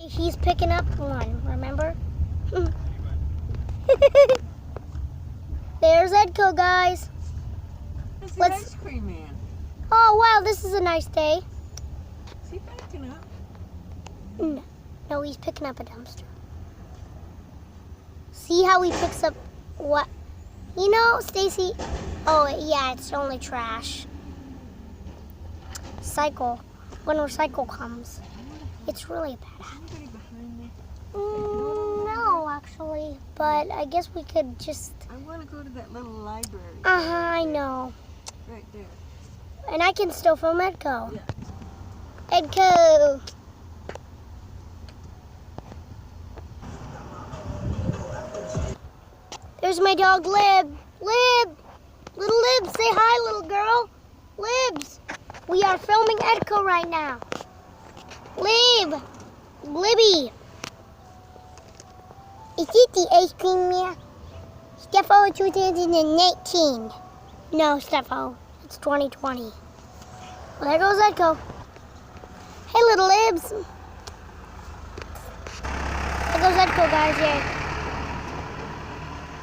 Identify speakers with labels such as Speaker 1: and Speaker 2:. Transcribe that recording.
Speaker 1: he's picking up one, remember? There's EDCO, guys.
Speaker 2: It's the ice cream man.
Speaker 1: Oh, wow, this is a nice day.
Speaker 2: Is he backing up?
Speaker 1: No, he's picking up a dumpster. See how he picks up what? You know, Stacy. Oh, yeah, it's only trash. Cycle. When recycle comes, it's really bad.
Speaker 2: Anybody behind me?
Speaker 1: No, actually. But I guess we could just...
Speaker 2: I want to go to that little library.
Speaker 1: I know.
Speaker 2: Right there.
Speaker 1: And I can still film EDCO.
Speaker 2: Yeah.
Speaker 1: EDCO. There's my dog, Lib. Lib. Little Lib, say hi, little girl. Libs. We are filming EDCO right now. Lib. Libby. Is it the ice cream man? Steffo 2019. No, Steffo. It's 2020. Well, there goes EDCO. Hey, little Libs. There goes EDCO, guys. Yay.